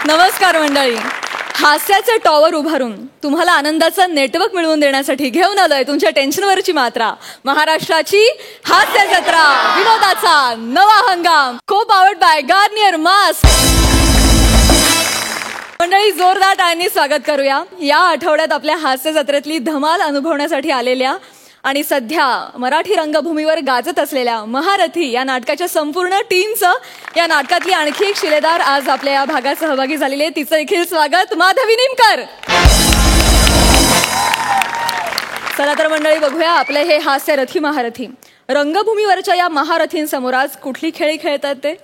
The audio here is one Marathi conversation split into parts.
नमस्कार मंडळी. हास्याचं टॉवर उभारून तुम्हाला आनंदाचं नेटवर्क मिळवून देण्यासाठी घेऊन आलोय तुमच्या टेन्शनवरची मात्रा. महाराष्ट्राची हास्य जत्रा, विनोदाचा नवा हंगाम, को पावर्ड बाय गार्नियर मास्क. मंडळी, जोरदार टाळ्यांनी स्वागत करूया या आठवड्यात आपल्या हास्य जत्रेतली धमाल अनुभवण्यासाठी आलेल्या आणि सध्या मराठी रंगभूमीवर गाजत असलेल्या महारथी या नाटकाच्या संपूर्ण टीमचं. या नाटकातली आणखी एक शिलेदार आज आपल्या या भागात सहभागी झालेली आहे. तिचं देखील स्वागत, माधवी निमकर. चला तर मंडळी, बघूया आपले हे हास्यरथी महारथी. रंगभूमीवरच्या या महारथींसमोर आज कुठली खेळी खेळतात ते.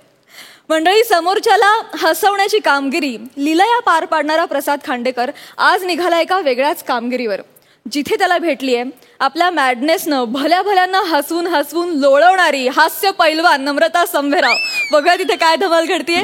मंडळी, समोरच्याला हसवण्याची कामगिरी लीलया पार पाडणारा प्रसाद खांडेकर आज निघाला एका वेगळ्याच कामगिरीवर. जिथे त्याला भेटलीये आपल्या मॅडनेसनं भल्या भल्यांना हसवून हसवून लोळवणारी हास्य पैलवान नम्रता संभेराव. बघूया तिथे काय धमाल घडतीये.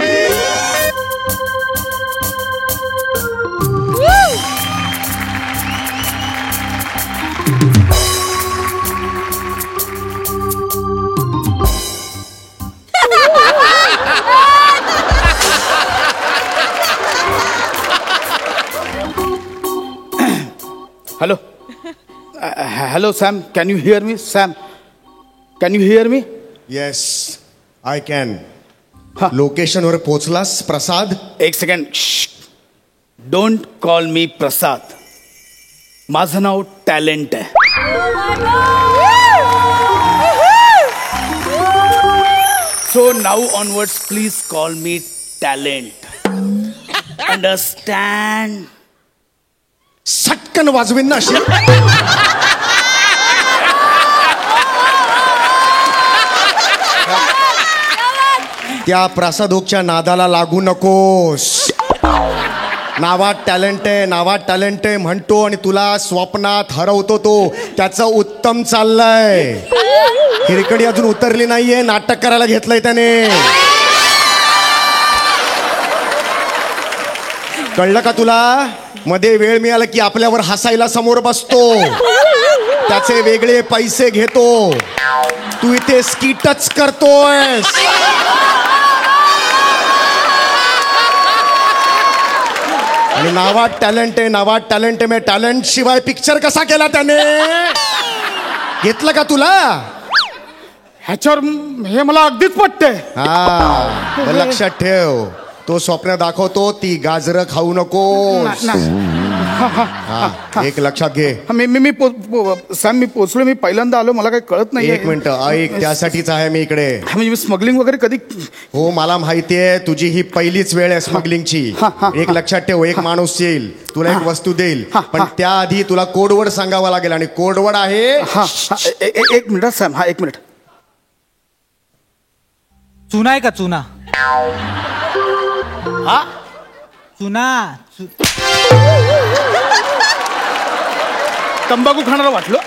Hello. Hello, Sam. Can you hear me? Sam, can you hear me? Yes, I can. Location वर पोहोचलास प्रसाद? एक second. Don't call me Prasad. माझं नाव टॅलेंट आहे. So now onwards please call me talent. Understand? सटकन वाजवीन ना अशी. त्या प्रसादोकच्या नादाला लागू नकोस. नावात टॅलेंट आहे, नावात टॅलेंट आहे म्हणतो आणि तुला स्वप्नात हरवतो तो. त्याचं उत्तम चाललंय. हिरकडी अजून उतरली नाहीये, नाटक करायला घेतलंय त्याने. कळलं का तुला? मध्ये वेळ मिळाला की आपल्यावर हसायला समोर बसतो, त्याचे वेगळे पैसे घेतो. तू इथे स्किटच करतोय. आणि नावात टॅलेंट आहे, नावात टॅलेंट आहे. मी टॅलेंट शिवाय पिक्चर कसा केला त्याने? घेतलं का तुला? ह्याच्यावर हे मला अगदीच पटतंय. हा, लक्षात ठेव. तो स्वप्न दाखवतो, ती गाजरं खाऊ नको. एक लक्षात घे. सॅम, मी पोचलो. मी पहिल्यांदा आलो, मला काही कळत नाही. एक मिनिट ऐक, त्यासाठीच आहे मी इकडे. म्हणजे स्मगलिंग वगैरे कधी? हो, मला माहितीये तुझी ही पहिलीच वेळ आहे स्मगलिंगची. एक लक्षात ठेव, एक माणूस येईल तुला एक वस्तू देईल, पण त्याआधी तुला कोडवर्ड सांगावा लागेल. आणि कोडवर्ड आहे. एक मिनिट सॅम. हा, एक मिनिट. चुना आहे का? चुना. हा, चुना. तंबाखू खाणारा वाटलो.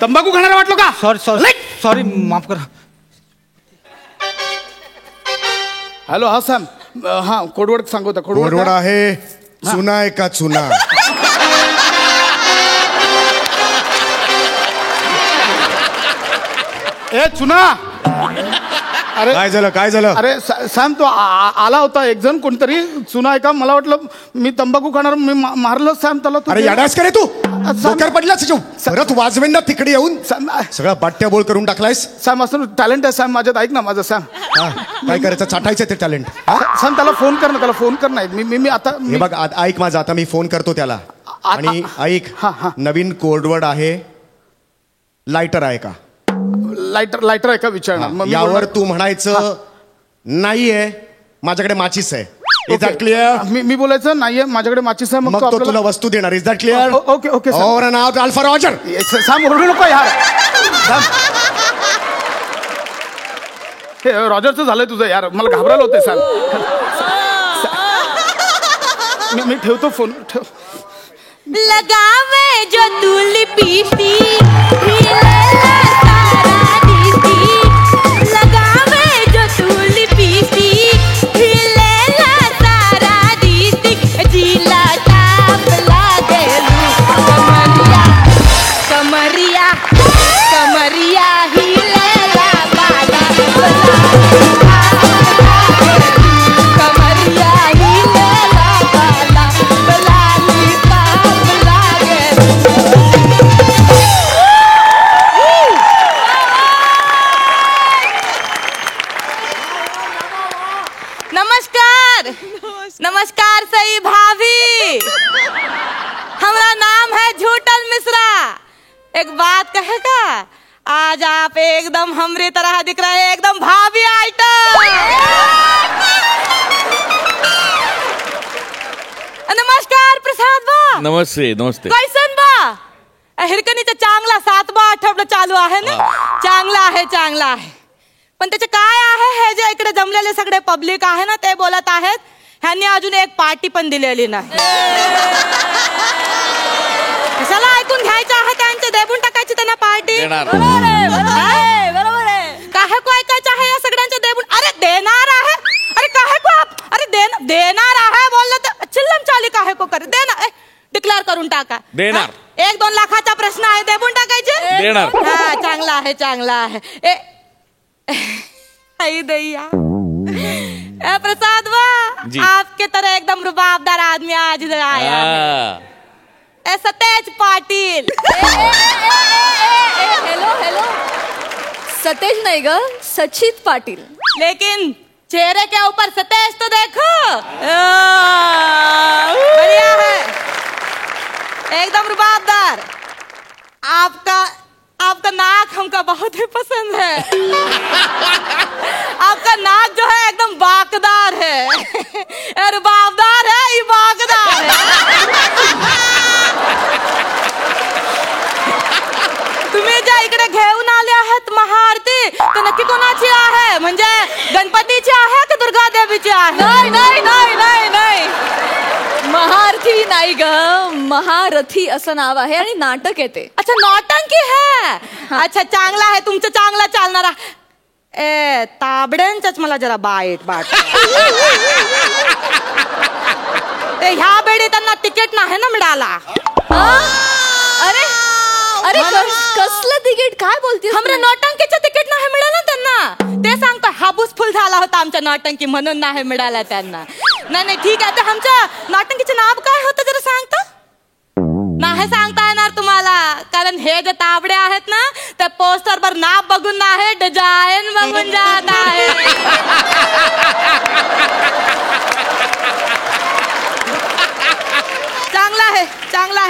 तंबाखू खाणारा वाटलो का? सॉरी सॉरी सॉरी, माफ करा. हॅलो. हा सॅम. हा, कोडवर्ड सांगतो. कोडवर्ड आहे चुना आहे का? चुना. ए चुना. अरे काय झालं? काय झालं? अरे सॅम, तो आला होता एक जण, कोणतरी. चुना आहे का? मला वाटलं मी तंबाखू खाणार. मी मारलं सॅम त्याला. अरे याडास करे तू. डोक्यावर पडलास परत वाजवेन ना तिकडे येऊन. सगळा बाट्या बोल करून टाकलायस. सॅम, असं टॅलेंट आहे सॅम माझ्यात. ऐक ना माझं सॅम. काय करायचं? चाटायचं ते टॅलेंट. सॅम, त्याला फोन कर ना. त्याला फोन कर ना. मी आता हे बघ, ऐक माझं. आता मी फोन करतो त्याला. आणि ऐक, नवीन कोडवर्ड आहे लायटर आहे का? लायटर आहे का विचारणार. यावर तू म्हणायचं नाहीये, माझ्याकडे माचीस आहे. Is that clear? मी बोलायचं नाहीये, माझ्याकडे माचीस आहे. मग तो तुला वस्तू देणार. Is that clear? Okay okay. Over and out. Alpha Roger. Sam, ओरडू नको यार. हे रॉजरचं झालंय तुझं यार. मला घाबरायला होते सॅम. मी ठेवतो फोन. ठेव. लगावे जो तू लिपीती कमरिया ही एक बात कहेगा, आज आप एकदम हमरी तरह दिख रहे हैं, एकदम भाभी आइटम। नमस्कार प्रसाद बा. नमस्ते नमस्ते. कैसन बा? हिरकणीचा चांगला 7वा आठवडा चालू आहे ना. चांगला आहे पण त्याचे काय आहे, हे जे इकडे जमलेले सगळे पब्लिक आहे ना, ते बोलत आहेत ह्यांनी अजून एक पार्टी पण दिलेली नाही. कशाला ऐकून घ्यायचं आहे, त्यांचे देऊन टाकायची त्यांना पार्टी. बरोबर आहे. काहे को ऐकायचं आहे या सगळ्यांचे देऊन? अरे देणार आहे, अरे काहे को आप, अरे देणार आहे बोललं तर चिल्लम चाली काहे को कर देणार. डिक्लेअर करून टाका. देणार. 1-2 लाखाचा प्रश्न आहे, देऊन टाकायचे. देणार. हा चांगला आहे. आई दैया प्रसाद जी. आपके तरह एकदम रुबाबदार आदमी आज इधर आया है. सतेज पाटिल. हेलो सतेज नाही ग, सचित पाटील. लेकिन चेहरे के ऊपर सतेज तो देखो. बढ़िया है, एकदम रुबाबदार. आपका नाक हमको बहुत ही पसंद है. आपका नाक जो है एकदम बाकदार है, रुबाबदार है, इबाकदार है. तुम्ही ज्या इकडे घेऊन आले आहात महाआरती, तर नक्की कोणाची आहे? म्हणजे गणपतीची आहे की दुर्गा देवीची आहे? नाही महारथी नाही ग, महारथी असं नाव आहे आणि नाटक येते. अच्छा नौटंकी है. अच्छा चांगला आहे तुमचं, चांगला चालणारा. ताबड्यांच मला जरा बाट ते ह्या बेडी त्यांना तिकीट नाही ना मिळाला. अरे कसलं तिकीट, काय बोलते? हमरे नौटंकीचं तिकीट नाही मिळालं त्यांना. ते सांगतो हाबूस फुल झाला होता आमच्या नौटंकी, म्हणून नाही मिळाला त्यांना. नाही ठीक आहे. तर आमच्या नौटंकीचं नाव काय होतं जरा सांगता? नाही सांगता येणार तुम्हाला, कारण हे जे ताबडे आहेत ना, त्या पोस्टरवर नाव बघून नाही, डिझाईन बघून जात आहे. चांगला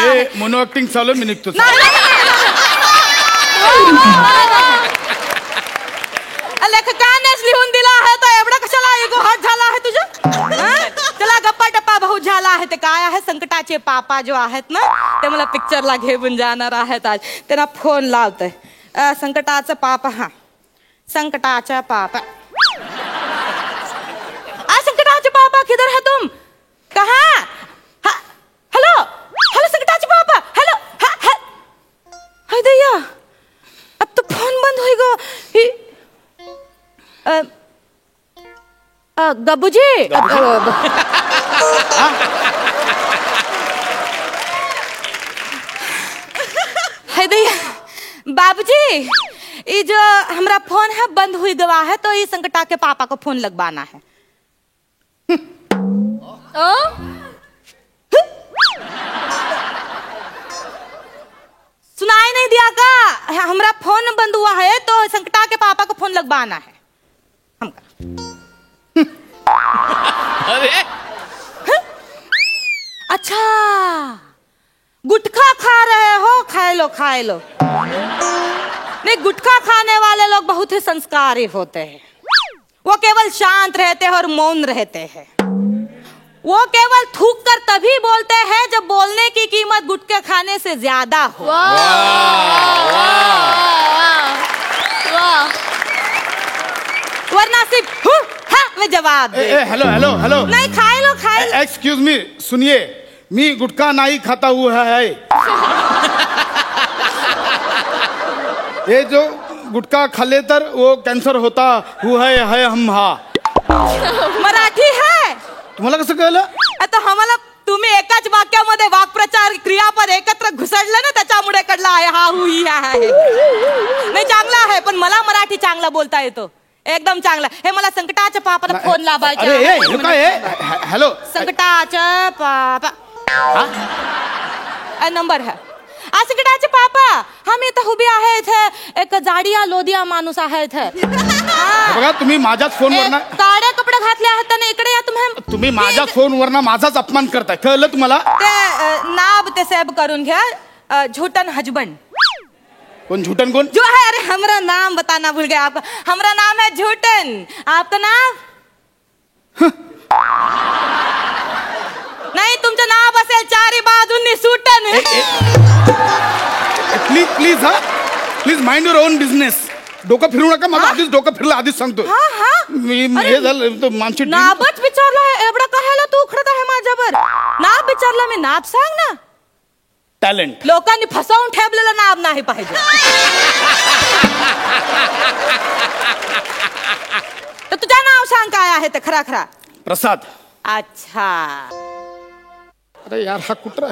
आहे. मोनो ऍक्टिंग चालू, मी निघतो. लेखकानेच लिहून दिला आहे, तर एवढा कशाला इगो हट झाला आहे तुझा? चला गप्पा टप्पा बहुत झाला आहे. ते काय आहे, संकटाचे पापा जो आहेत ना, ते मला पिक्चरला घेऊन जाणार आहेत आज. त्यांना फोन लावतोय. संकटाचं पापा. हा संकटाचा पापा. संकटाचे पापा किधर है तुम? कहाँ? हेलो संकटाचे पापा. हेलो. हाय दैया, अब तो फोन बंद होएगा. गब्बूजी. हाय दैया बाबूजी, ये जो हमारा फोन है बंद हुई गवा है, तो ये संकटा के पापा को फोन लगवाना है. सुनाई नहीं दिया का? हमारा फोन बंद हुआ है, तो संकटा के पापा को फोन लगवाना है हमका. अरे अच्छा गुटखा खा रहे हो? खाए लो. नहीं, गुटखा खाने वाले लोग बहुत ही संस्कारी होते हैं. वो केवल शांत रहते हैं और मौन रहते हैं. वो केवल थूक कर तभी बोलते हैं जब बोलने की कीमत गुटखे खाने से ज्यादा हो. वरना सिर्फ हाँ में जवाब. हेलो. नहीं, खाए लो. एक्सक्यूज मी, सुनिए, मी गुटखा नहीं खाता हुआ है. ये जो गुटखा खाल्ले तर वो कॅन्सर होता हुआ है हम. मराठी है. तुम्हाला कसं कळलं? आता आम्हाला तुम्ही एकाच वाक्यामध्ये वाक्प्रचार क्रियापद एकत्र घुसडलं ना, त्याच्यामुळे कडला आहे हा हुई आहे. नाही चांगला आहे, पण मला मराठी चांगला बोलता येतो, एकदम चांगला. हे मला संकटाच्या पापाला फोन लावायचा. हॅलो संकटाच्या पापा नंबर है. संकटाचे पापा, आम्ही इथं उभी आहे. इथे एक जाडिया लोदिया माणूस आहे इथे. बघा, तुम्ही माझ्याच फोनवर ना काळे कपडे घातले आहेत त्याने. इकडे या तुम्ही माझ्या फोनवर ना माझाच अपमान करताय, कळलं तुम्हाला? ते नाव ते सेव्ह करून घ्या. झुटन हजबंड. कौन झूठन कौन? जो है, अरे हमारा नाम बताना भूल गया आपका। हमारा नाम है झूठन, आपका नाम? नाही, तुमचं नाव असेल चारी बाजूंनी सुटन. प्लीज प्लीज हा please mind your on business. डोकं फिरू नका. माझं आधीच डोकं फिरलं, आधीच सांगतो. मी हे झालं तर आमची नावच विचारलं, एवढं कशाला तू उखडत आहे माझ्यावर? नाव विचारलं मी, नाव सांग ना. टॅलेंट. लोकांनी फसवून ठेवलेलं नाव नाही पाहिजे. तर तुझं नाव सांग काय आहे ते खरा खरा. प्रसाद. अच्छा. अरे यार हा कुत्रा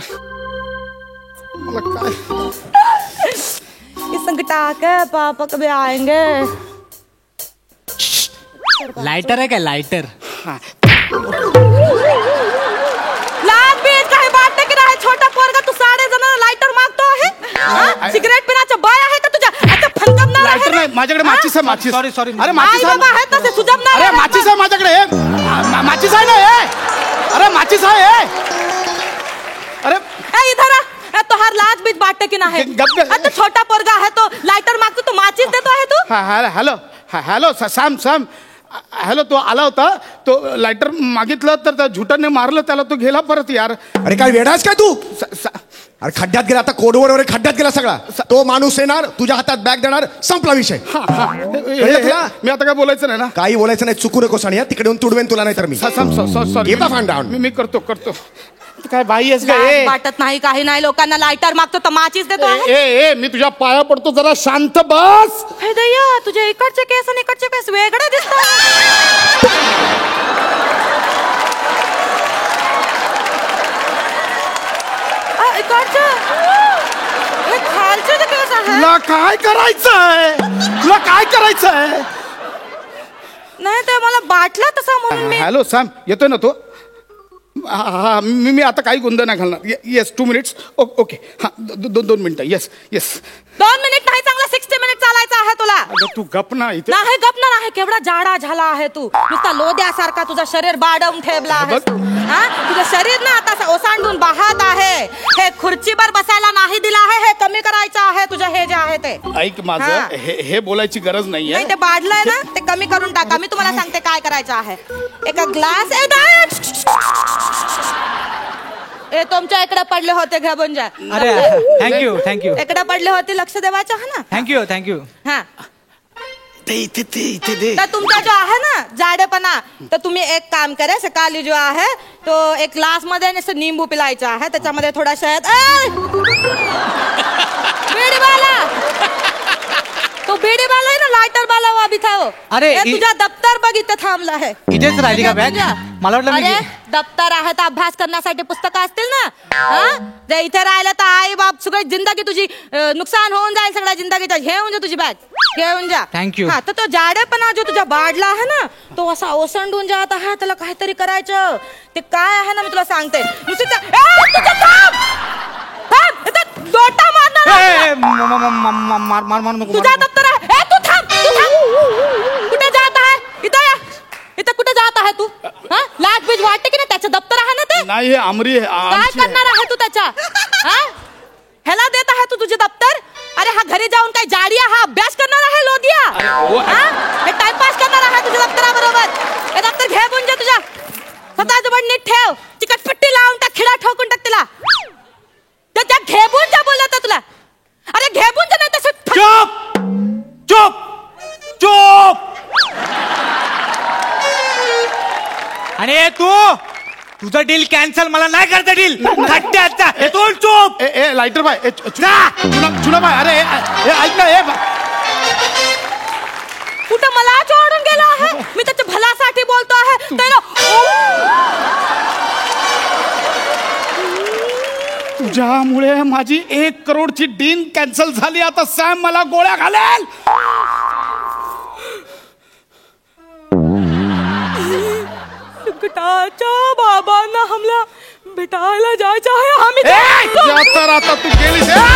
मला काय ये संकट आके पापा कभी आएंगे. लाइटर आहे काय लाइटर? लाज बीज काही वाटते की नाही? छोटा पोरगा तू 6 जणांना लाइटर मागतो आहे? सिगरेट पिण्याचं बाय आहे का तुझ्या? आता फनकमणार आहे लायटर नाही माझ्याकडे. माचीस आहे, माचीस. Sorry, sorry. अरे आई माचीस बाबा आहे. आहेत तसे सुजमणार. अरे माचीस आहे माझ्याकडे. माचीस आहे ना हे. अरे माचीस आहे हे. अरे ए इधर आ. ए, तो हर लाज बीज बांटते की नाही? आता छोटा पोरगा आहे तो लाइटर मागतो, तो माचीस देतो आहे तू? Hello hello Sam Sam. Hello, तो आला होता, तो लायटर मागितलं तर त्या झुटाने मारलं त्याला, तो गेला परत. यार अरे काय वेडास काय तू? अरे खड्ड्यात गेला, आता कोडवर वगैरे खड्ड्यात गेला सगळा. तो माणूस येणार, तुझ्या हातात बॅग देणार, संपला विषय. तुला मी आता काय बोलायचं नाही ना? काही बोलायचं नाही, चुकू नकोस. आणि तिकडे येऊन तुडवेन तुला, नाही तर मी sorry. Get the fan down. मी करतो काय बाई आहेस का? लाज वाटत नाही काही नाही. लोकांना लाइटर मागतो तर माचीस देतो आहे. ए मी तुझ्या पाया पडतो, जरा शांत बस. हे दया, तुझे इकडचे केस आणि इकडचे केस वेगळे दिसतात. इकडचे हे खालचे जे केस आहे. तुला काय करायचंय? तुला काय करायचंय? नाही ते मला बाटला तसा म्हणून मी. हॅलो सॅम, येतोय ना तो? हा मी आता काही गोंधळ नाही घालणार. Yes 2 minutes. ओके हा 2 मिनिटं. येस 2 मिनिट नाही, चांगला 60 मिनिट चालायचं आहे तुला. अगं तू गप ना इथे. नाही गपणार आहे. केवढा जाडा झाला आहे तू, नुसता लोद्यासारखा तुझं शरीर बाडवून ठेवला आहे तू. हा, तुझं शरीर ना आता ओसांडून वाहत आहे. हे खुर्चीवर बसायला नाही दिला आहे, हे कमी करायचं आहे तुझं हे जे आहे ते. ऐक माझं, हे बोलायची गरज नाहीये. नाही ते बाडलंय ना, ते कमी करून टाका. मी तुम्हाला सांगते काय करायचं आहे. एका ग्लास ए तुमच्या इकडे पडले होते घेऊन जा. अरे थँक्यू. इकडे पडले होते, लक्ष देवायचं आहे ना. थँक्यू. हा, इथे दे. तर तुमचा जो आहे ना जाडेपणा, तर तुम्ही एक काम करा. सकाळी जो आहे तो एक ग्लास मध्ये नुसतं निंबू पिलायचं आहे, त्याच्यामध्ये थोडा शहद. बीडीवाला, तो बीडीवाला आहे ना, लाइटर वाला वो अभी था वो. अरे, तुझा दप्तर बघ इथे थांबला आहे. इथेच राहिली का बॅग? मला वाटलं अरे मी दप्तर आहे तर अभ्यास करण्यासाठी पुस्तकं असतील ना. हा, जर इथे राहिलं तर आई बाप सगळी जिंदगी तुझी नुकसान होऊन जाईल सगळ्या जिंदगीचं. घेऊन जा तुझी बॅग, घेऊन जा. Thank you. हा, तर तो जाडेपणा जो तुझा बाडला आहे ना, तो असा ओसंडून जात आहे. त्याला काहीतरी करायचं. ते काय आहे ना, मी तुला सांगते. दोटा मारणार आहे तुला. तुझा दप्तर आहे. ए, तू थांब. कुठे जात आहे? इथं या. इथं कुठे जात आहे तू? हा, लाज बीज वाटते की नाही? त्याचं दप्तर आहे ना ते. नाही, हे आमरी काय करणार आहे तू त्याच्या? हा, ह्याला देत आहे तू तुझे दप्तर? अरे हा घरी जाऊन काय जाडिया, हा अभ्यास करणार आहे लोदिया. हा, हे टाइमपास करणार आहे तुझ्या दप्तराबरोबर. हे दप्तर घे बुंजा तुझ्या स्वतःजवळ नीट ठेव. चिकटपट्टी लावून टाक, खिळा ठोकून टाक तिला. त्या घेबून जा बोलत तुला. अरे घेबून जा, नाही तसं. चुप. आणि तुझं डील कॅन्सल. मला नाही करता डील. खड्ड्याचा हे तोल. चुप. ए लायटर बाय. चुना बाय. अरे ऐक ना. कुठं मला चोडून गेला आहे? मी त्याच्या भल्यासाठी बोलतो आहे. तुझ्यामुळे माझी 1 करोडची डील कॅन्सल झाली. आता सॅम मला गोळ्या घालेल. संकटाच्या बाबांना हमला भेटायला जायचं आहे. आम्ही तर आता तू गेलीस. वा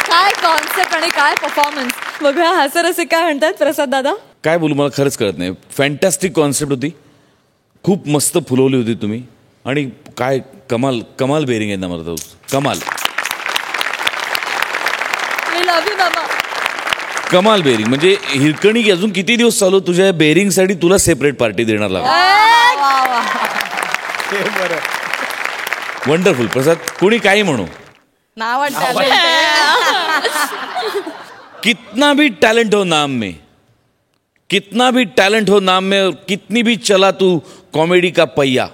काय कॉन्सेप्ट आणि काय परफॉर्मन्स. बघूया हास्यरसिक काय म्हणतात प्रसाद दादा. काय बोलू, मला खरंच कळत नाही. फॅन्टॅस्टिक कॉन्सेप्ट होती. खूप मस्त फुलवली होती तुम्ही आणि काय कमाल कमाल बेरिंग आहे नम्रता, कमाल लव्ह यू नमा. कमाल बेरिंग. म्हणजे हिरकणी अजून किती दिवस चालू, तुझ्या बेरिंगसाठी तुला सेपरेट पार्टी देणार लागला. वंडरफुल. प्रसाद, कोणी काही म्हणू, नाव कितना भी टैलेंट हो नाम में, कितना भी टैलेंट हो नाम में, और कितनी भी चला तू कॉमेडी का पहिया,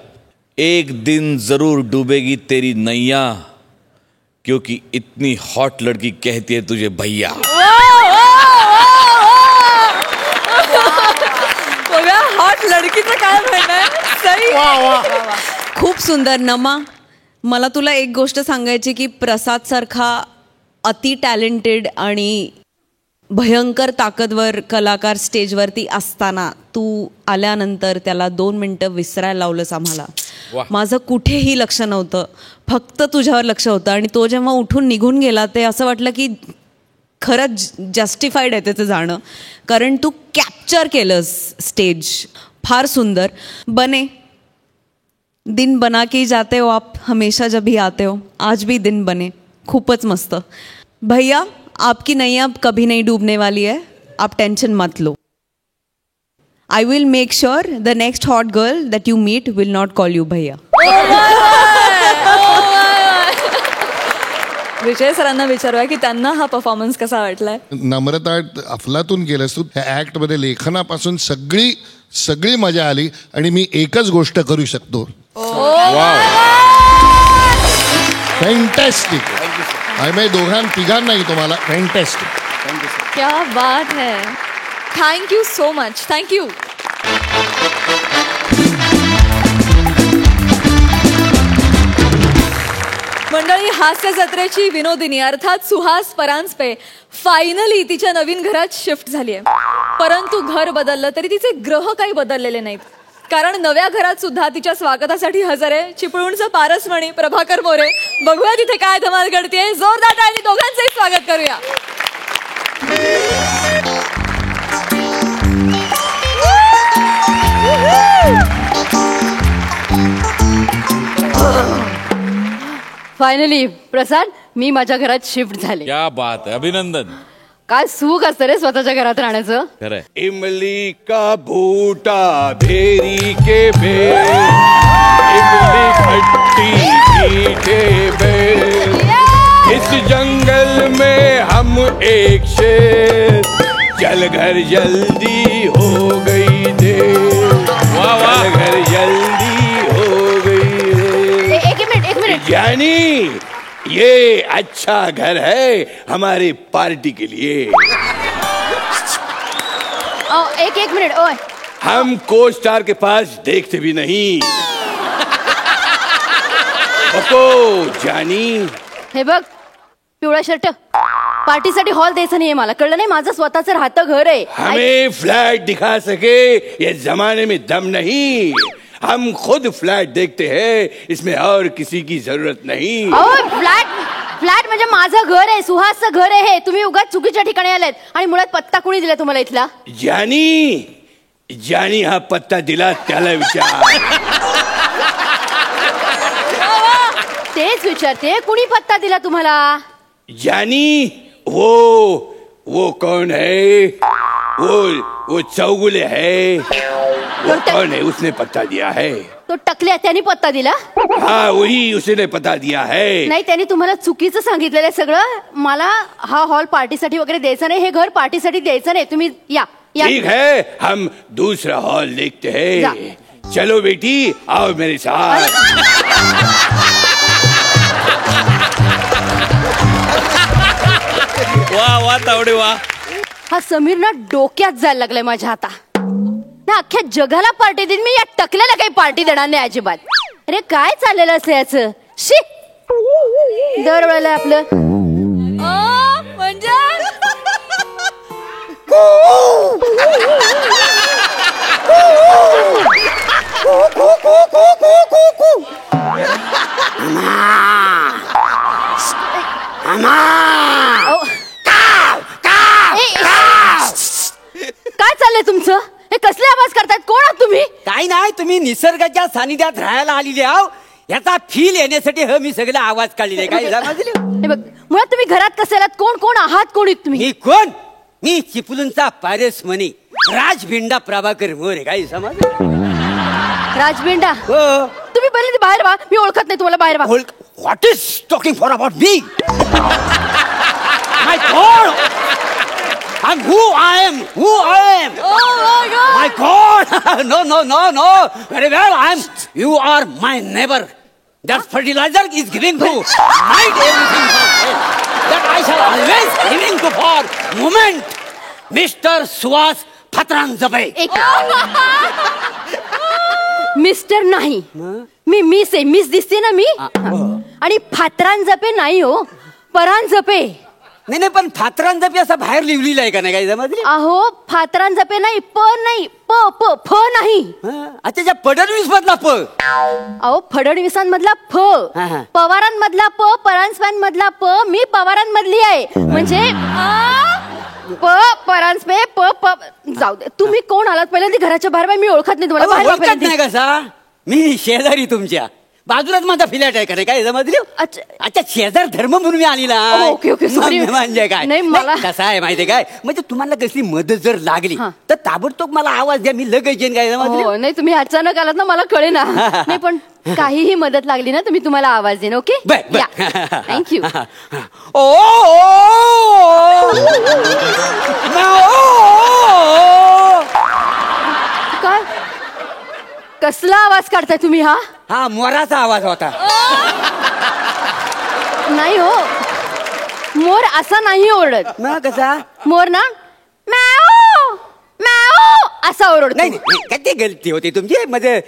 एक दिन जरूर डूबेगी तेरी नैया, क्योंकि इतनी हॉट लड़की कहती है तुझे भैया. हॉट लडकीचं काय म्हणणं सही. खूप सुंदर. नमा, मला तुला एक गोष्ट सांगायची की प्रसाद सारखा अति टॅलेंटेड आणि भयंकर ताकदवर कलाकार स्टेजवरती असताना तू आल्यानंतर त्याला 2 मिनिटं विसरायला लावलंस आम्हाला. माझं कुठेही लक्ष नव्हतं, फक्त तुझ्यावर लक्ष होतं. आणि तो जेव्हा उठून निघून गेला ते असं वाटलं की खरंच जस्टिफाईड आहे त्याचं जाणं, कारण तू कॅप्चर केलंस स्टेज. फार सुंदर. बने दिन बना के जाते हो आप हमेशा जब भी आते हो, आज भी दिन बने. खूपच मस्त. भैया, आपकी नैया कभी नहीं डूबने वाली है, आप टेंशन मत लो. I will make sure the next hot girl that you meet will not call you भैया. विजय सरांना विचारूया की त्यांना हा परफॉर्मन्स कसा वाटलाय. नम्रता, अफलातून केलंस तू. ह्या ॲक्टमध्ये लेखनापासून सगळी मजा आली. आणि मी एकच गोष्ट करू शकतो, फॅन्टॅस्टिक. आम्ही तिघांनाही तुम्हाला फॅन्टॅस्टिक. क्या बात है. Thank you so much. थँक्यू. मंडळी, हास्य जत्रेची विनोदिनी अर्थात सुहास परांजपे फायनली तिच्या नवीन घरात शिफ्ट झाली आहे. परंतु घर बदललं तरी तिचे ग्रह काही बदललेले नाहीत, कारण नव्या घरात सुद्धा तिच्या स्वागतासाठी हजर आहे चिपळूणचं पारसमणी प्रभाकर मोरे. बघूया तिथे काय धमाल घडतेय. जोरदार टाळ्यांनी दोघांचंही स्वागत करूया. फायनली प्रसाद, मी माझ्या घरात शिफ्ट झाले. क्या बात आहे, अभिनंदन. काय सुख असतं रे स्वतःच्या घरात राहण्याचं. खरंय. इमली का बूटा भेरी के बेर, इमली खट्टी मीठे बेर, इस जंगल में हम एक शेर, चल घर जल्दी हो गई देर, चल घर जल्दी हो गई देर. एक मिनिट यानी ये अच्छा घर है हमारे पार्टी के लिए. एक मिनिट. ओय, हम को स्टार के पास देखते भी नहीं. जानी, हे बघ, पिवळा शर्ट, पार्टीसाठी हॉल द्यायचा नाहीये मला, कळलं नाही. माझं स्वतःचं राहतं घर आहे. हमें फ्लैट दिखा सके ये जमाने में दम नहीं. हम खुद फ्लैट देखते हैं, इसमें और किसी की जरूरत नहीं. फ्लॅट म्हणजे माझं घर आहे, सुहासचं घर आहे. तुम्ही उगाच चुकीच्या ठिकाणी आलात. आणि मुळात पत्ता कोणी दिला तुम्हाला इथला? जानी हा पत्ता दिला त्याला विचार. तेच विचारते, कुणी पत्ता दिला तुम्हाला? जानी, वो कौन है? वो चौगुले है. वो कौन है? उसने पत्ता दिया है. तो टकल्या, त्यांनी पत्ता दिला? हाँ, वही उसने पत्ता दिया है. नाही, त्यांनी तुम्हाला चुकीचं सांगितलेलं आहे सगळं. मला हा हॉल पार्टीसाठी वगैरे द्यायचा नाही, हे घर पार्टीसाठी द्यायचं नाही. तुम्ही या. ठीक है, हम दूसरा हॉल देखते हैं. चलो बेटी, आओ मेरे साथ. वा तावडे वा. हा समीर ना डोक्यात जायला लागलाय माझ्या आता. ना अख्ख्या जगाला पार्टी देईन मी, या टकल्याला काही पार्टी देणार नाही अजिबात. अरे काय चाललेलं असं याचं. शी, दरवेळेला आपलं म्हणजे काय चाललंय तुमचं? हे कसले आवाज करतायत? कोण आहात तुम्ही? काय काही नाही, तुम्ही निसर्गाच्या सानिध्यात राहायला आलेले आहो याचा फील येण्यासाठी मी सगळे आवाज काढलेले. काय समजले? हे बघ, मुळात तुम्ही घरात कसे आलात? कोण कोण आहात? कोण आहेत तुम्ही? मी कोण? मी चिपळूणचा पारसमणी राजभिंडा प्रभाकर मोरे. काय समज? राजबिंडा, हो. तुम्ही पहिले बाहेर व्हा, मी ओळखत नाही तुम्हाला. बाहेर व्हा. What is talking for about me? My God, I'm who I am. Who I am. Oh my God. My God. No, no, no, no. Very well. You are my neighbor. That fertilizer is giving to night everything that I shall always giving to for moment. Mr. Suhas Phatranjabe. Mister नाही, मी मिस आहे. मिस दिसते ना मी. आणि फात्रांजपे नाही हो, परांजपे. नाही पण फात्रांजपे असं बाहेर लिहिलेलं आहे का नाही? काय समजले? अहो फात्रांजपे नाही, प नाही, प प फ नाही. अच्छा, त्या फडणवीस मधला प. अहो फडणवीसांमधला फ, पवारांमधला प, परांजपांमधला प. मी पवारांमधली आहे. म्हणजे प परांजपे प प. जाऊ दे. तुम्ही कोण आलात पहिल्यांदा? घराच्या बाहेर मी ओळखत नाही तुम्हाला. ओळखत नाही कसा? मी शेजारी तुमच्या बाजूलाच माझा फ्लॅट आहे का नाही? काय समजले? अच्छा, शेजार धर्म म्हणून मी आलेला. Okay okay, sorry. म्हणजे काय नाही मला कसं आहे माहितीये काय, म्हणजे तुम्हाला कसली मदत जर लागली तर ताबडतोब मला आवाज द्या, मी लगेच येईन. काय समजले? नाही, तुम्ही अचानक आलात ना, मला कळे ना. नाही पण काहीही मदत लागली ना, तुम्ही तुम्हाला आवाज देईन. Okay, thank you. काय कसला आवाज काढताय तुम्ही? हा मोराचा आवाज होता. नाही हो, मोर असा नाही ओरडत ना. कसा मोर ना, म्याओ म्याओ असा ओरडतो. नाही काय ते गलती होती तुमची. म्हणजे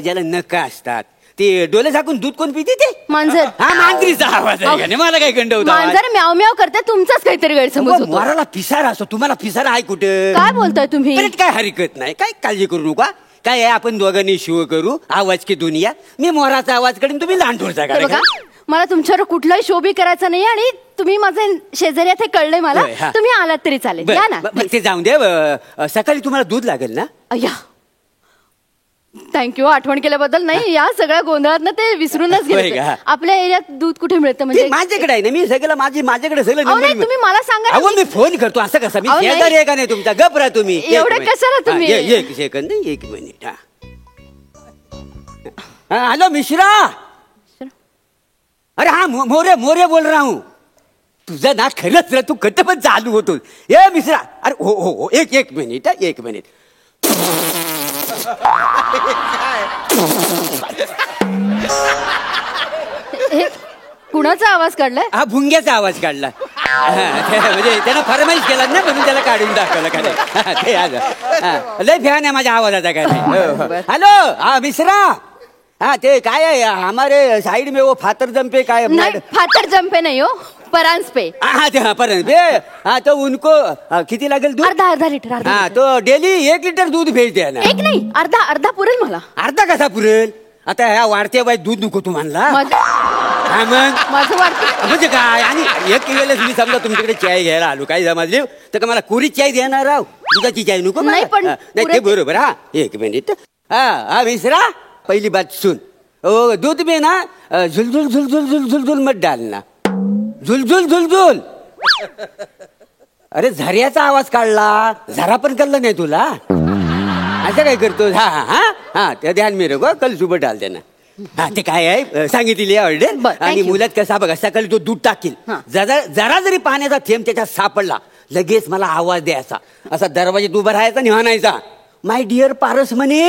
ज्याला नका असतात ते डोळे झाकून दूध कोण पिते? ते मांजर. हा, मांजरीचा आवाज आहे का नाही? मला काय गंड होता? मांजर म्याव म्याव करते, तुमचाच काहीतरी गैरसमज होतो. मोराला पिसारा असतो, तुम्हाला पिसारा आहे कुठं? काय बोलताय तुम्ही? काय हरकत नाही, काय काळजी करू नका. काय आहे, आपण दोघांनी शिव करू. आवाज की दुनिया. मी मोराचा आवाज करीन, तुम्ही लांडोरचा करा. मला तुमच्यावर कुठलाही शो बी करायचा नाही. आणि तुम्ही माझे शेजारी हे कळलंय मला. तुम्ही आलात तरी चालेल. या ना. ते जाऊन दे. सकाळी तुम्हाला दूध लागेल ना? अय्या, थँक्यू आठवण केल्याबद्दल. नाही, या सगळ्या गोंधळात ना ते विसरूनच गेले. आपल्या एरियात दूध कुठे मिळतं? म्हणजे माझ्याकडे आहे ना, मी सगळं माझ्याकडे सगळं. तुम्ही मला सांगा. मी फोन करतो असं कसं? मी शेजारी आहे का नाही तुमचा? गप राहा तुम्ही. एवढे कशाला तुम्ही? एक सेकंद, एक मिनिट. हॅलो मिश्रा. अरे हा, मोरे मोरे बोल रहा हूं. तुझं ना खरंच तू कट पण चालू होतो. ए मिश्रा. अरे हो हो हो, एक मिनिट, एक मिनिट. कुणाचा आवाज काढलाय? हा, भुंग्याचा आवाज काढला. म्हणजे त्यानं फरमाईश केला ना, म्हणून त्याला काढून दाखवलं. काय लय फॅन आहे माझ्या आवाजाचा. काय हॅलो, हा मिश्रा. हाँ ते काय है हमारे साइड में वो फातर जंपे काय नहीं फातर जंपे नहीं हो परांज पे हाँ परांज पे हाँ तो उनको किती लागेल दूध अर्धा लीटर हाँ तो डेली 1 लिटर दूध भेजते ना एक नहीं अर्धा पुरेल मला अर्धा कसा पुरेल आता ह्या वाढते बाई दूध नको तुम्हाला हा मग माझं वाढते म्हणजे काय आणि एक वेळेस मी समजा तुमच्याकडे चाय घ्यायला आलो काय समजले तर का मला कोरी चाय देणार राव दुधाची चाय नको नाही पण नाही ते बरोबर हा एक मिनिट हा विसरा पहली बात सुन ओ दूध में ना झुलझुल झुलझुल झुलझुल मत डालना झुलझुल झुलझुल अरे झऱ्याचा आवाज काढला झरा पण कळलं नाही तुला असं काय करतो हा हा हा ते ध्यान में रखो कल सुबह डाल देना हा ते काय आहे सांगितली ऑर्डर आणि मुलात कसा बघा सकाळी तो दूध टाकील जरा जरी पाण्याचा थेंब त्याच्यात सापडला लगेच मला आवाज द्यायचा असा दरवाजात उभा राहायचा आणि म्हणायचा my dear Parasmani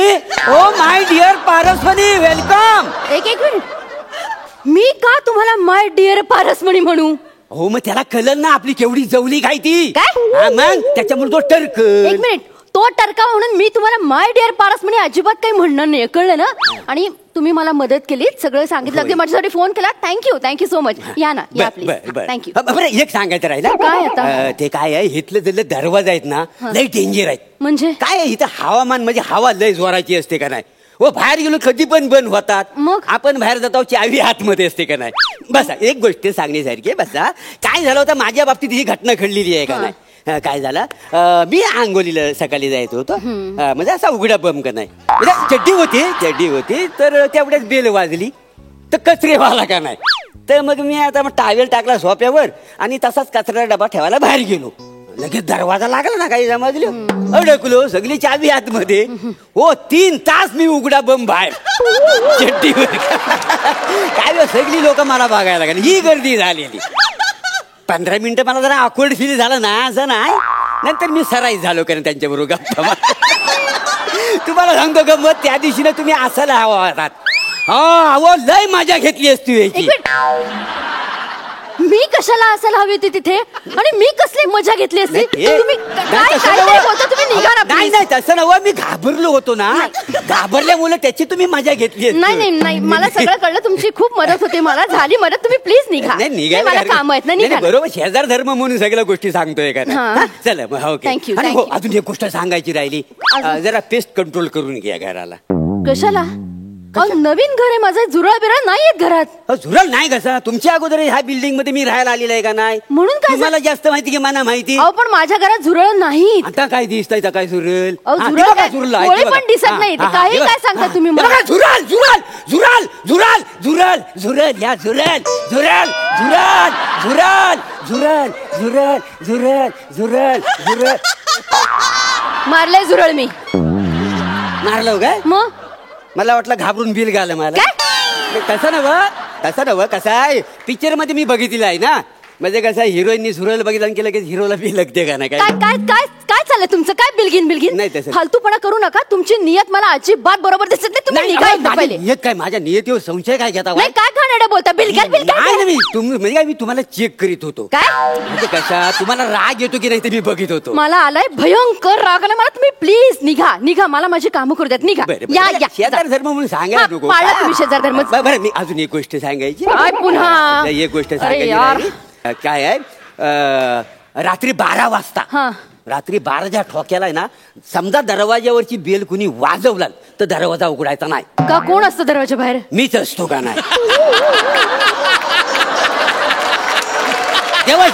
oh my dear Parasmani welcome एक मिनिट मी का तुम्हाला माय डिअर पारसमणी म्हणू हो मग त्याला कळलं ना आपली केवढी जवली काय ती काय मग त्याच्यामुळे तो टर्क एक मिनिट तो टर्का म्हणून मी तुम्हाला माय डिअर पारसमणी अजिबात काही म्हणणार नाही कळलं ना आणि तुम्ही मला मदत केली सगळं सांगितलं अगदी माझ्यासाठी फोन केला थँक्यू सो मच या ना या प्लीज थँक्यू बरं एक सांगायचं राहिला काय आता ते काय आहे इथलं जर दरवाजा आहेत ना लय डेंजर आहेत म्हणजे काय आहे इथं हवामान म्हणजे हवा लय जोराची असते का नाही हो बाहेर गेलो कधी पण बंद होतात मग आपण बाहेर जातो चावी आतमध्ये असते का नाही बसा एक गोष्ट सांगण्यासारखी बसा काय झालं होतं माझ्या बाबतीत ही घटना घडलेली आहे का नाही काय झालं मी आंघोलीला सकाळी जायचो होतो म्हणजे असा उघडा बंक नाही म्हणजे चड्डी होती तर तेवढ्याच बेल वाजली तर कचरेवाला का नाही तर मग मी आता टावेल टाकला सोप्यावर आणि तसाच कचरा डबा ठेवायला बाहेर गेलो लगेच दरवाजा लागला ना काही समजलं अडकलो सगळी चावी आतमध्ये हो 3 तास मी उघडा बंब बाहेर चड्डीवर काय सगळी लोक मला बघायला लागली ही गर्दी झालेली 15 मिनिटं मला जरा ऑकवर्ड फील झालं ना असं नाही नंतर मी सराईच झालो कारण त्यांच्याबरोबर गप्पा तुम्हाला सांगतो गंमत त्या दिवशी ना तुम्ही असायला हवा होतात लय मजा घेतली असती याची मी कशाला असायला हवी होती तिथे आणि मी कसली मजा घेतली असती तुम्ही नाही तसं नव्हतं मी घाबरलो होतो ना घाबरल्यामुळे त्याची तुम्ही मजा घेतली नाही मला सगळं कळलं तुमची खूप मदत होती मला झाली मदत तुम्ही प्लीज निघा मला काम आहेत ना बरोबर शेजार धर्म म्हणून सगळ्या गोष्टी सांगतोय का चला थँक्यू अजून एक गोष्ट सांगायची राहिली जरा पेस्ट कंट्रोल करून घ्या घराला कशाला नवीन घर आहे माझं झुरळ बिरळ नाहीयेत घरात झुरळ नाही कसा तुमच्या अगोदर ह्या बिल्डिंग मध्ये मी राहायला आलेला आहे का नाही म्हणून काय मला जास्त माहिती की मला माहिती पण माझ्या घरात झुरळ नाही आता काय दिसतंय काय झुरळ पण दिसत नाही काही काय सांगता तुम्ही झुरळ झुरळ झुरळ झुरळ झुरळ झुरळ या झुरळ झुरळ झुरळ झुरळ झुरळ झुरळ झुरळ झुरळ मारले झुरळ मी मारलो काय मग मला वाटलं घाबरून बिल घालं मला तसं नव्ह कसं आहे पिक्चर मध्ये मी बघितलेलं आहे ना म्हणजे कसं हिरोईननी झुरळ बघितलं केलं की हिरोला बिल लागते का नाही काय काय काय काय चाललंय तुमचं काय बिलगिन नाही तसं फालतूपणा करू नका तुमची नियत मला अजिबात बरोबर दिसत नाही तुम्ही नियत काय माझ्या नियतीवर संशय काय घेता काय खाणारे बोलता बिलगल म्हणजे मी तुम्हाला चेक करीत होतो काय म्हणजे कशा तुम्हाला राग येतो की नाही ते मी बघित होतो मला आलाय भयंकर राग आला मला तुम्ही प्लीज निघा मला माझी कामं करू द्यात निघा या शेजार धर्म म्हणून सांगायला नको तुम्ही शेजार धर्म बरं मी अजून एक गोष्ट सांगायची पुन्हा एक गोष्ट सांगायची काय आहे रात्री 12 वाजता रात्री 12च्या ठोक्याला आहे ना समजा दरवाज्यावरची बेल कुणी वाजवला तर दरवाजा उघडायचा नाही का कोण असतं दरवाजा बाहेर मीच असतो का नाही तेव्हा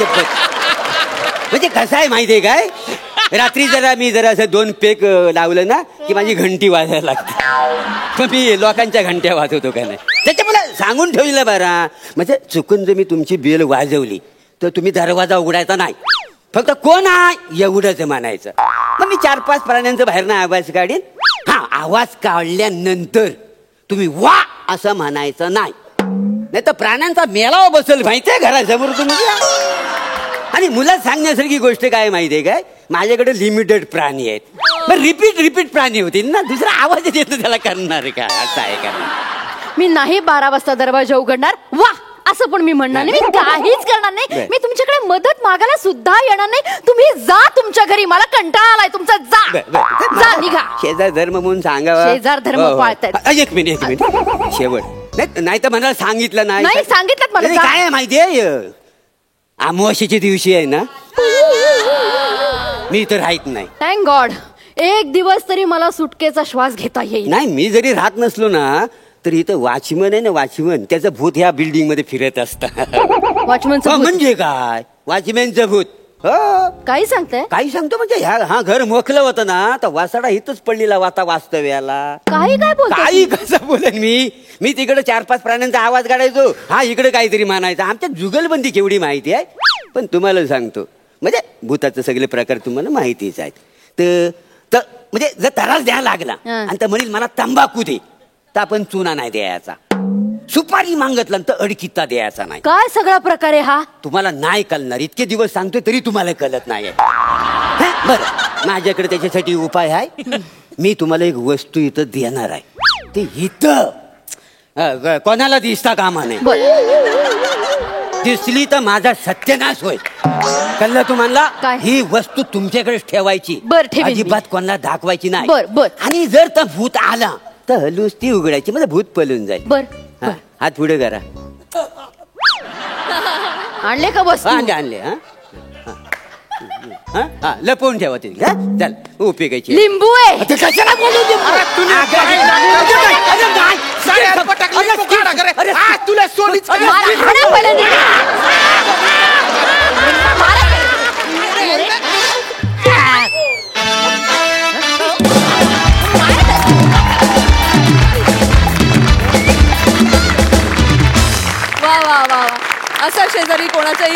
म्हणजे कसं आहे माहितीये काय रात्री मी जरा असं 2 पेक लावलं ना की माझी घंटी वाजायला लागते तर मी लोकांच्या घंट्या वाजवतो का नाही त्याच्यामुळे सांगून ठेवलं बरं म्हणजे चुकून जर मी तुमची बेल वाजवली तर तुम्ही दरवाजा उघडायचा नाही फक्त कोण आहे एवढंच म्हणायचं मग मी 4-5 प्राण्यांचं बाहेर ना आवाज काढीन आवाज काढल्यानंतर तुम्ही वा असं म्हणायचं नाही तर प्राण्यांचा मेळावा बसेल माहितीये घरासमोर तुम्ही आणि मुलात सांगण्यासारखी गोष्ट काय माहितीये काय माझ्याकडे लिमिटेड प्राणी आहेत पण रिपीट प्राणी होतील ना दुसरा आवाज येतो त्याला करणार काय असं आहे का मी नाही 12 वाजता दरवाजा उघडणार वा असं पण मी म्हणणार नाही मी काहीच करणार नाही मी तुमच्याकडे मदत मागायला सुद्धा येणार नाही तुम्ही जा तुमच्या घरी मला कंटाळा आलाय तुमचा जा निघा शेजार धर्म म्हणून सांगावा शेजार धर्म पाळतात एक मिनिट शेवट नाही तर मला सांगितलं नाही सांगितलं मला काय माहितीये अमावस्येच्या दिवशी आहे ना मी तर राहत नाही थँक गॉड एक दिवस तरी मला सुटकेचा श्वास घेता येईल नाही मी जरी राहत नसलो ना तर इथं वॉचमन आहे ना वॉचमन त्याचं भूत ह्या बिल्डिंग मध्ये फिरत असतं वॉचमनचं म्हणजे काय वॉचमॅनचं भूत काही सांगताय काही सांगतो म्हणजे ह्या घर मोकलं होतं ना तर वासाडा इथंच पडलेला वाता वास्तव्याला काही काय बोलतो काही कसं बोलेन मी तिकडे 4-5 प्राण्यांचा आवाज काढायचो इकडे काहीतरी म्हणायचं आमच्या जुगलबंदी केवढी माहिती आहे पण तुम्हाला सांगतो म्हणजे भूताचे सगळे प्रकार तुम्हाला माहितीच आहेत तर म्हणजे जर त्रास द्यायला लागला आणि तर म्हणेल मला तंबाखू दे तर आपण चुना नाही द्यायचा सुपारी मागितला तर अडकिता द्यायचा नाही काय सगळा प्रकार आहे हा तुम्हाला नाही कळणार इतके दिवस सांगतोय तरी तुम्हाला कळत नाही बरं माझ्याकडे त्याच्यासाठी उपाय आहे मी तुम्हाला एक वस्तू इथं देणार आहे ते इथं कोणाला दिसता कामा नाही दिसली तर माझा सत्यानाश होईल कळलं तुम्हाला ही वस्तू तुमच्याकडेच ठेवायची अजिबात कोणाला दाखवायची नाही आणि जर तर भूत आला तर नुसती उघडायची म्हणजे भूत पळून जाईल बर हात पुढे करा आणले का बस आणले लपवून ठेवा ते चल उपयोगायची लिंबू आहे कशाला तुला सोडीच मारा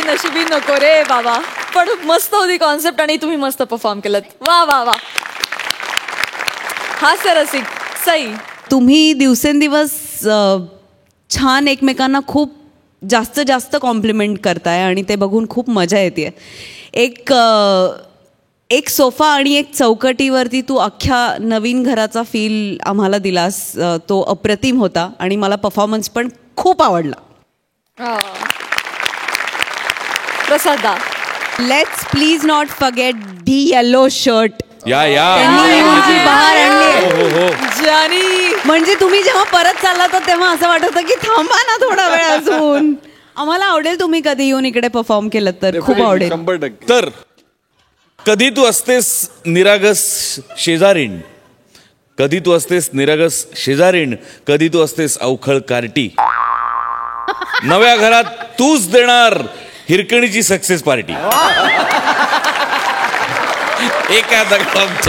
नशिबी नको रे बाबा. पण मस्त होती कॉन्सेप्ट आणि तुम्ही मस्त परफॉर्म केलं. वा वा वा. हास्य रसिक सई, तुम्ही दिवसेंदिवस छान एकमेकांना खूप जास्त जास्त कॉम्प्लिमेंट करताय आणि ते बघून खूप मजा येते. एक सोफा आणि एक चौकटीवरती तू अख्ख्या नवीन घराचा फील आम्हाला दिलास. तो अप्रतिम होता आणि मला परफॉर्मन्स पण खूप आवडला. प्रसादा, let's please not forget the yellow shirt. या बाहेर आणली. हो. जानी, म्हणजे तुम्ही जेव्हा परत चालला तर तेव्हा असं वाटत होतं की थांबा ना थोडा वेळ अजून. आम्हाला आवडेल तुम्ही कधी येऊन इकडे परफॉर्म केलं तर खूप आवडेल. 100%. तर कधी तू असतेस निरागस शेजारीण, कधी तू असतेस निरागस शेजारीण, कधी तू असतेस अवखळ कार्टी. नव्या घरात तूच देणार हिरकणीची सक्सेस पार्टी. एका दगडात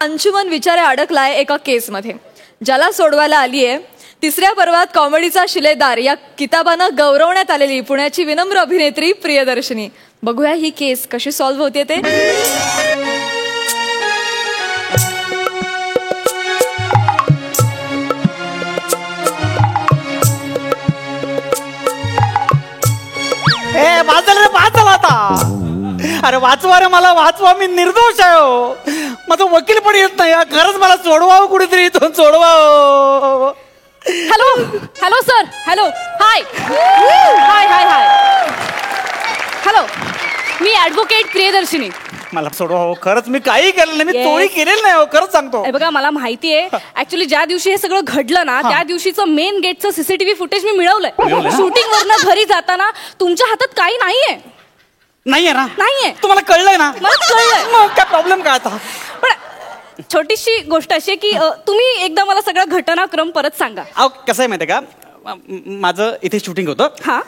अंशुमन विचारे अडकलाय एका केसमध्ये, ज्याला सोडवायला आलीये 3ऱ्या पर्वात कॉमेडीचा शिलेदार या किताबानं गौरवण्यात आलेली पुण्याची विनम्र अभिनेत्री प्रियदर्शनी. बघूया ही केस कशी सॉल्व्ह होते ते. वाचला आता. अरे वाचवा रे, मला वाचवा, मी निर्दोष आहे हो. माझं वकील पण येत नाही. खरंच मला सोडवावं कुठेतरी, इथून सोडवावं. Hello sir. Hello. Hi hi hi hi. Hello, मी ऍडव्होकेट प्रियदर्शिनी. मला सोडवावं. खरंच मी काही केलं नाही, मी चोरी केलेली नाही हो, खरंच सांगतो. बघा, मला माहितीये ऍक्च्युली ज्या दिवशी हे सगळं घडलं ना, त्या दिवशीचं मेन गेटचं CCTV फुटेज मी मिळवलंय. शूटिंग वरनं घरी जाताना तुमच्या हातात काही नाहीये. नाहीये ना? नाहीये. तुम्हाला कळलंय ना? मला कळलंय. मग काय प्रॉब्लेम काय आता? पण छोटीशी गोष्ट अशी की तुम्ही एकदा मला सगळा घटनाक्रम परत सांगा. अहो, कसं आहे माहितीये का, माझं इथे शूटिंग होतं. हा.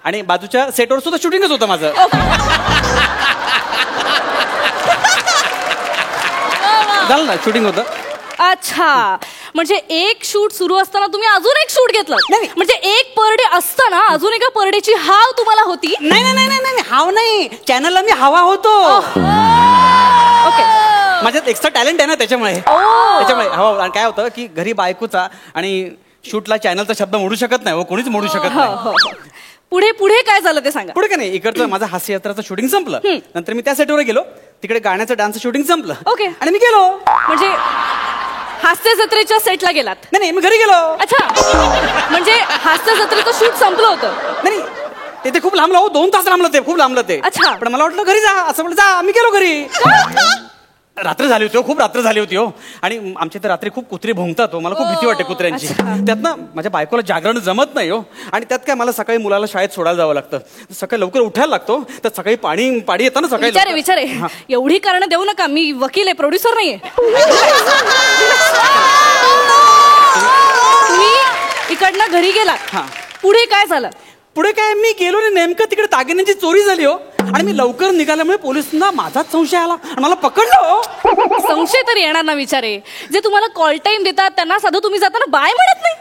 आणि बाजूच्या सेटवर सुद्धा शूटिंगच होतं माझं. झालं ना, शूटिंग होतं. अच्छा, म्हणजे एक शूट सुरू असताना तुम्ही अजून एक शूट घेतलं. म्हणजे एक पर डे असताना अजून एका पर डेची हाव तुम्हाला होती. नाही नाही नाही नाही, हाव नाही, चॅनलला मी हवा होतो. ओके, माझ्यात एक्स्ट्रा टॅलेंट आहे ना, त्याच्यामुळे हवा. आणि काय होतं की घरी बायकोचा आणि शूटला चॅनलचा शब्द मोडू शकत नाही हो, कोणीच मोडू शकत नाही. पुढे पुढे काय झालं ते सांगा. पुढे काय नाही, इकडचं माझं हास्ययात्राचं शूटिंग संपलं. नंतर मी त्या सेटवर गेलो, तिकडे गाण्याचं डान्सचं शूटिंग संपलं. ओके. आणि मी गेलो. म्हणजे हास्य जत्रेच्या सेटला गेलात? नाही, मी घरी गेलो. अच्छा, म्हणजे हास्य जत्रेचं शूट संपलं होतं? नाही, ते खूप लांबलं हो, 2 तास लांबलं ते, खूप लांबलं ते. अच्छा. पण मला वाटलं घरी जा, असं म्हटलं जा. मी गेलो घरी. रात्र झाली होती हो, खूप रात्र झाली होती हो. आणि आमच्या इथे रात्री खूप कुत्रे भोंगतात हो, मला खूप भीती वाटते कुत्र्यांची. त्यात ना माझ्या बायकोला जागरण जमत नाही हो. आणि त्यात काय, मला सकाळी मुलाला शाळेत सोडायला जावं लागतं, सकाळी लवकर उठायला लागतो. तर सकाळी पाणी येतं ना सकाळी. विचारे एवढी कारण देऊ नका, मी वकील आहे, प्रोड्युसर नाहीये. तुम्ही इकडनं घरी गेलात, पुढे काय झालं? पुढे काय, मी गेलो आणि नेमकं तिकडे दागिन्यांची चोरी झाली हो. आणि मी लवकर निघाल्यामुळे पोलिसांना माझाच संशय आला आणि मला पकडलं हो. संशय तर येणार ना विचारे. जे तुम्हाला कॉल टाइम देतात त्यांना साधं तुम्ही जाताना बाय म्हणत नाही,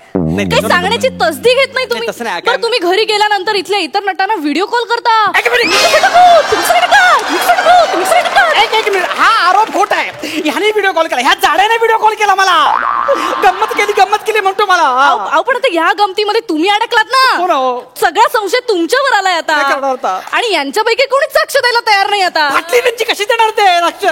काही सांगण्याची तसदी घेत नाही तुम्ही. पण तुम्ही घरी गेल्यानंतर इथल्या इतर नटांना व्हिडिओ कॉल करता. हा आरोप खोटा आहे. ह्याने व्हिडिओ कॉल केला, ह्या जाड्याने व्हिडिओ कॉल केला, मला गंमत केली म्हणतो मला. अहो, पण आता ह्या गमतीमध्ये तुम्ही अडकलात ना, सगळा संशय तुमच्यावर आलाय आता. आणि यांच्यापैकी कोणीच साक्ष द्यायला तयार नाही आता. त्यांची कशी देणार ते साक्ष?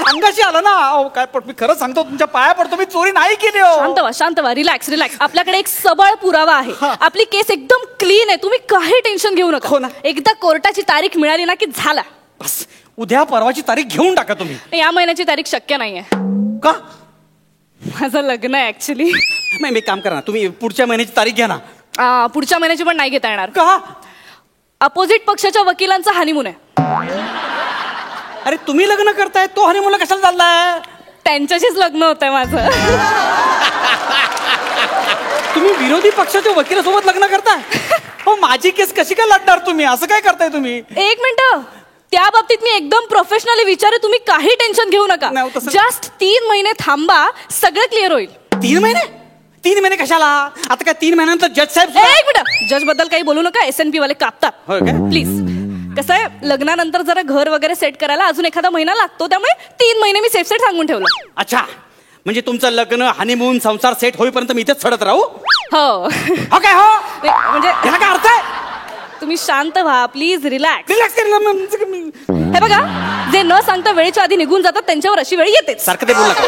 अंगाशी आलं ना. काय, पण मी खरं सांगतो, तुमच्या पाया पडतो, मी चोरी नाही केली हो. शांत व्हा, रिलॅक्स. आपल्याकडे एक सबळ पुरावा आहे. आपली केस एकदम क्लीन आहे, तुम्ही काही टेन्शन घेऊ नका. एकदा कोर्टाची तारीख मिळाली ना की झाला. बस, उद्या परवाची तारीख घेऊन टाका तुम्ही. या महिन्याची तारीख शक्य नाहीये. का? माझं लग्न आहे ऍक्च्युली. नाही, मी काम करा ना, तुम्ही पुढच्या महिन्याची तारीख घ्या ना. पुढच्या महिन्याची पण नाही घेता येणार. का? अपोजिट पक्षाच्या वकिलांचा हनीमून आहे. अरे तुम्ही लग्न करताय, तो हनीमूनला कशाला चाललाय? त्यांच्याशीच लग्न होतंय माझं. तुम्ही विरोधी पक्षाच्या वकिलासोबत लग्न करताय? हो, माझी केस कशी काय लढणार तुम्ही? असं काय करताय तुम्ही? एक मिनिट, त्या बाबतीत मी एकदम प्रोफेशनली विचारू, तुम्ही काही टेन्शन घेऊ नका. जस्ट 3 महिने थांबा, सगळं क्लिअर होईल. 3 महिने? 3 महिने कशाला? आता काय 3 महिन्यानंतर जज साहेब? एक मिनिट, जज बद्दल काही बोलू नका, SNP वाले कापतात. होय काय? प्लीज. कसं आहे, लग्नानंतर जरा घर वगैरे सेट करायला अजून एखादा महिना लागतो, त्यामुळे 3 महिने मी सेफ सांगून ठेवलं. अच्छा, म्हणजे तुमचं लग्न, हनीमून, संसार सेट होईपर्यंत मी इथेच सडत राहू? हो. काय हो? म्हणजे याला काय अर्थ आहे? तुम्ही शांत व्हा प्लीज, रिलॅक्स. रिलॅक्स हे बघा, जे न सांगता वेळेच्या आधी निघून जातात त्यांच्यावर अशी वेळ येते. सारखं ते बोल नका,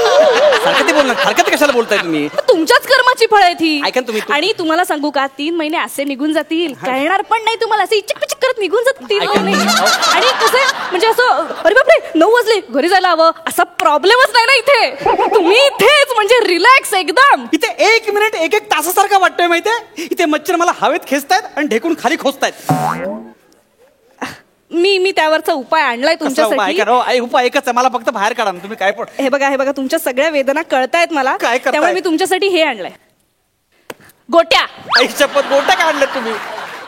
सारखं ते बोल नका. सारखं ते कशाला बोलताय तुम्ही? तुमच्याच कर्माची फळ आहे ती. ऐका ना तुम्ही. आणि तुम्हाला सांगू का, 3 महिने असे निघून जातील, कळणार पण नाही तुम्हाला. असे इचिक पिचिक करत निघून जातात 3 महिने. आणि कसं आहे, म्हणजे असं अरे बापरे 9 वाजले घरी जायला हवं असा प्रॉब्लेमच नाही ना इथे. तुम्ही इथेच म्हणजे रिलॅक्स एकदम. इथे 1 मिनिट 1 तासासारखा वाटतोय माहितीये. इथे मच्छर मला हवेत खेचतायत आणि ढेकून खाली खोचतायत. मी त्यावरचा उपाय आणलाय तुमच्यासाठी. उपाय एकच आहे, मला फक्त बाहेर काढा ना. तुम्ही काय पण. हे बघा तुमच्या सगळ्या वेदना कळतायत मला, काय करताय? त्यामुळे मी तुमच्यासाठी हे आणलंय, गोट्या. आई शपथ, गोट्या काय आणल्यात तुम्ही?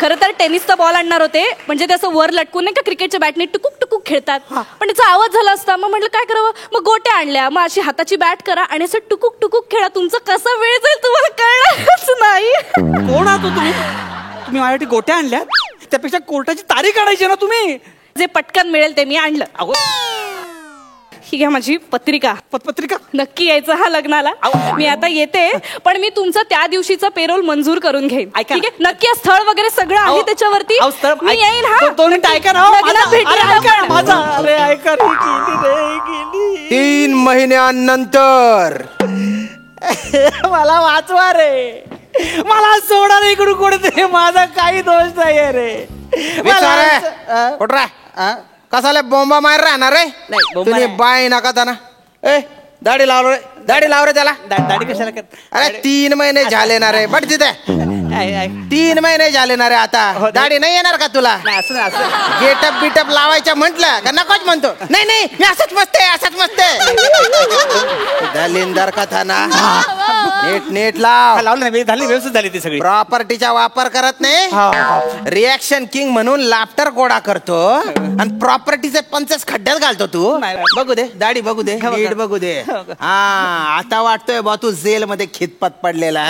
खरं तर टेनिसचा बॉल आणणार होते, म्हणजे त्याचं वर लटकून नाही का क्रिकेटच्या बॅटने टुकुक टुकुक खेळतात, पण त्याचा आवाज झाला असता. मग म्हटलं काय करावं, मग गोट्या आणल्या. मग अशी हाताची बॅट करा आणि असं टुकुक टुकुक खेळा. तुमचा कसा वेळ जाईल तुम्हाला कळणारच नाही. कोण आहात तुम्ही? तुम्ही माझ्यासाठी गोट्या आणल्यात? त्यापेक्षा कोर्टाची तारीख काढायची ना तुम्ही. जे पटकन मिळेल ते मी आणलं. अहो, ही घ्या माझी पत्रिका. पत्रिका? नक्की यायचं हा लग्नाला. मी आता येते, पण मी तुमचं त्या दिवशीचा पेरोल मंजूर करून घेईन. ठीक आहे? नक्की स्थळ वगैरे सगळं आहे त्याच्यावरती. मी येईन. हा 2 मिनिट ऐका ना. लग्नात भेटूया माझा अरे ऐका गेली 3 महिन्यानंतर मला वाचवा रे, मला सोडा रे इकडून कुठे. माझा काही दोष नाही रे. कसाले बोंबा मार राहणार रे? तुम्ही बाय नका त्यांना. ए दाढी लाव रे, दाढी लाव रे त्याला. दाढी कशाला कर? अरे 3 महिने झाले ना रे. बट तिथे 3 महिने झाले ना रे. आता दाढी नाही येणार का तुला? गेटअप बिटअप लावायचं म्हंटल का नकोच म्हणतो? नाही मी असंच मस्त आहे, असंच मस्त आहे. दलिंदर कथा ना. नीट लाव. लावलं झाली, व्यवस्थित झाली ती सगळी. प्रॉपर्टीचा वापर करत नाही. रिॲक्शन किंग म्हणून लाफ्टर गोळा करतो आणि प्रॉपर्टीचे 50 खड्ड्यात घालतो तू. बघू दे दाढी, बघू दे, नीट बघू दे. हा आता वाटतोय बा तू जेल मध्ये खितपत पडलेला.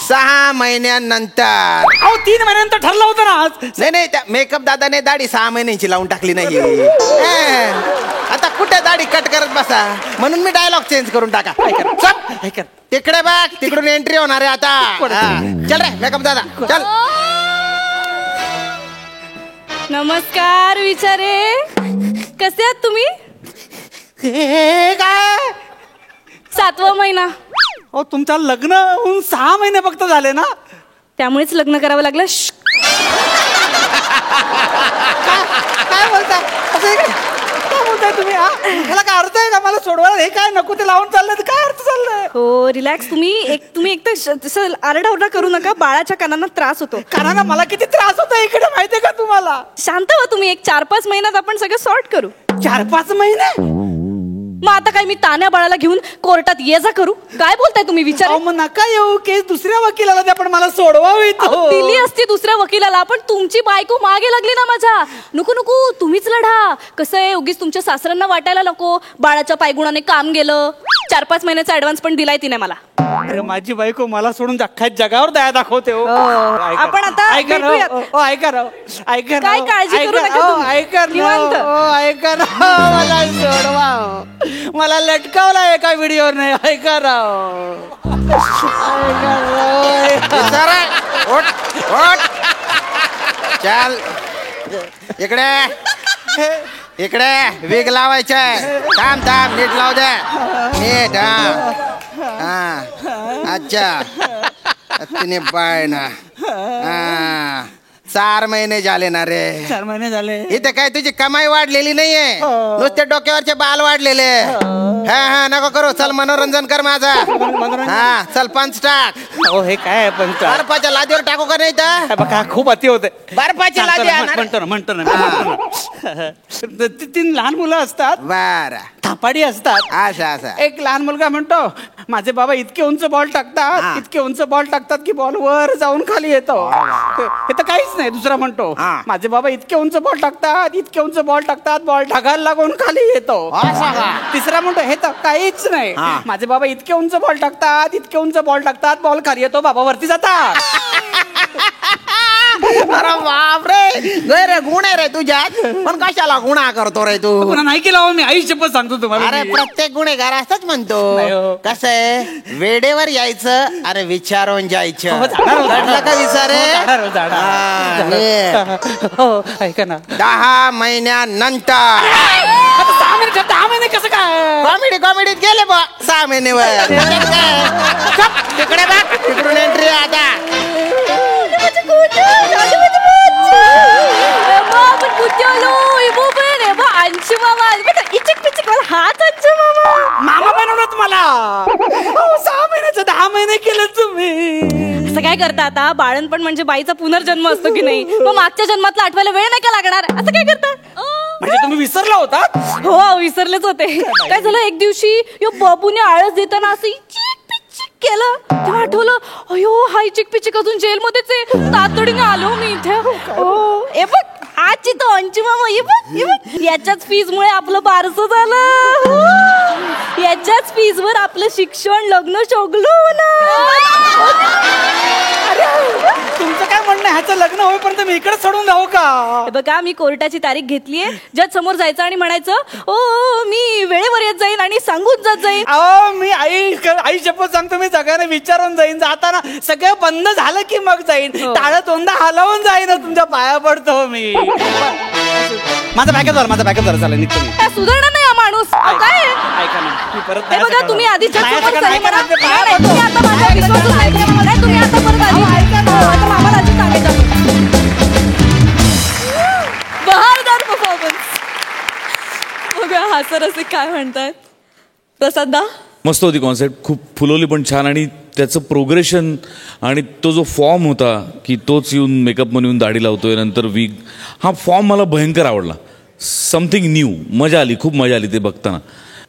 6 महिन्यानंतर. 3 महिन्यानंतर ठरलं होतं ना. नाही त्या मेकअप दादाने दाढी 6 महिन्यांची लावून टाकली नाही. आता कुठे दाढी कट करत बसा, म्हणून मी डायलॉग चेंज करून टाका. तिकडे बघ, तिकडून एंट्री होणार आहे आता. चल रे मेकअप दादा चल. नमस्कार विचारे, कसे आहात तुम्ही? काय 7वा महिना. तुमचं लग्न होऊन 6 महिने फक्त झाले ना, त्यामुळेच लग्न करावं लागलं. काय बोलताय? काय बोलताय तुम्ही? ह्याला काय अर्थ आहे का? मला सोडवायला हे काय नको ते लावून चाललंय, काय अर्थ चाललंय? हो रिलॅक्स. तुम्ही एक तर आरडाओरडा करू नका, बाळाच्या कानांना त्रास होतो. कानाला मला किती त्रास होतो इकडे माहितीये का तुम्हाला? शांत व्हा तुम्ही. 1-4-5 महिन्यात आपण सगळं सॉर्ट करू. 4-5 महिने? मग आता काय मी तान्या बाळाला घेऊन कोर्टात ये जा करू? काय बोलताय तुम्ही विचार? मग नका येऊ, केस दुसऱ्या वकिलाला द्या, पण मला सोडवावी. दिली असती दुसऱ्या वकिलाला, पण तुमची बायको मागे लागली ना माझ्या. नको तुम्हीच लढा. कसं आहे, उगीच तुमच्या सासऱ्यांना वाटायला नको बाळाच्या पायगुणाने काम गेलं. 4-5 महिन्याचा ऍडव्हान्स पण दिलाय तिने मला. अरे माझी बायको मला सोडून अख्ख्या जगावर दया दाखवते. आपण आता ऐका काय काळजी करू नका तुम्ही. ऐका ना, मला सोडवा. मला लटकावला एका व्हिडिओ नाही. ऐका राव. चल इकडे वेग लावायचंय. थांब नीट लाव दे, नीट. अच्छा तिने बाय ना. 4 महिने झाले ना रे. 4 महिने झाले. इथे काय तुझी कमाई वाढलेली नाहीये, नुसते डोक्यावरचे बाल वाढलेले. हा नको करू. चल मनोरंजन कर माझा. हा चल 5 टाक. हे काय बर्फाच्या लादीवर टाकू का नाही तर? बघा खूप अति होते. बर्फाची लादी म्हणतो ना. 3 लहान मुलं असतात, बर थापाडी असतात. असं एक लहान मुलगा म्हणतो माझे बाबा इतके उंच बॉल टाकतात, इतके उंच बॉल टाकतात की बॉल वर जाऊन खाली येतो. हे तर काहीच नाही. दुसरा म्हणतो माझे बाबा इतके उंच बॉल टाकतात, इतके उंच बॉल टाकतात, बॉल ढगाला लागून खाली येतो. तिसरा म्हणतो हे तर काहीच नाही. माझे बाबा इतके उंच बॉल टाकतात, इतके उंच बॉल टाकतात, बॉल खाली येतो, बाबा वरती जातात. अरे बापरे गैर गुण आहे रे तुझ्यात, पण कशाला गुन्हा करतो रे तू? पुन्हा नाही केला हो मी, आई शपथ सांगतो तुम्हाला. अरे प्रत्येक गुन्हेगार असंच म्हणतो. कसं आहे, वेळेवर यायचं अरे विचारून जायचं. कळलं का विचार ऐका ना, 10 महिन्यानंतर 10 महिने कसं काय कॉमेडीत गेले बा 6 महिन्यावर. तिकडे बघ, तिकडून एंट्री आता. मामा बनवलं तुम्हाला. 6 महिन्याचं 10 महिने केलं तुम्ही. असं काय करता आता? बाळणपण म्हणजे बाईचा पुनर्जन्म असतो की नाही? मग मागच्या जन्मातला आठवायला वेळ नाही का लागणार? असं काय करता? म्हणजे तुम्ही विसरला होता? हो विसरलेच होते. काय झालं, एक दिवशी यो बाबूने आळस देताना असं चिक पिचिक केलं, तेव्हा आठवलं अयो हाय चिक पिचिक अजून जेलमध्येच आहे. तातडीने आलो मी इथे. हो ए बघ आजची तो अंशू मामा, ये बघ याच्याच फीज मुळे आपलं बारसं झालं. याच्याच फीज वर आपलं शिक्षण लग्न शोगलो ना. तुमचं काय म्हणणं, ह्याचं लग्न होईपर्यंत मी इकडे सोडून जाऊ का? बघा मी कोर्टाची तारीख घेतलीये. जज समोर जायचं आणि म्हणायचं ओ मी वेळेवर येत जाईन आणि सांगून जात जाईन. अहो मी आई शपथ सांगतो, मी सगळ्यांना विचारून जाईन. जाताना सगळं बंद झालं की मग जाईन. टाळं तोंडा हलवून जाईन. तुमच्या पाया पडतो मी. माझा बॅकअप झाला चालेल निघतो मी. सुधारणा नाही हा माणूस. काय ऐका ना, मी परत हे बघा तुम्ही आधी जज समोर नाही, सही करा. नाही, नाही, तुम्ही आता माझ्या विश्वासात नाही केला. नाही, तुम्ही आता परत आधी आता मामाला आधी सांगायचं. बहारदार परफॉर्मन्स. बघूया हास्यरसिक काय म्हणतात. प्रसाद दा, मस्त होती कॉन्सेप्ट, खूप फुलवली पण छान. आणि त्याचं प्रोग्रेशन आणि तो जो फॉर्म होता की तोच येऊन मेकअपमध्ये येऊन दाढी लावतोय नंतर विग, हा फॉर्म मला भयंकर आवडला. समथिंग न्यू, मजा आली, खूप मजा आली ते बघताना.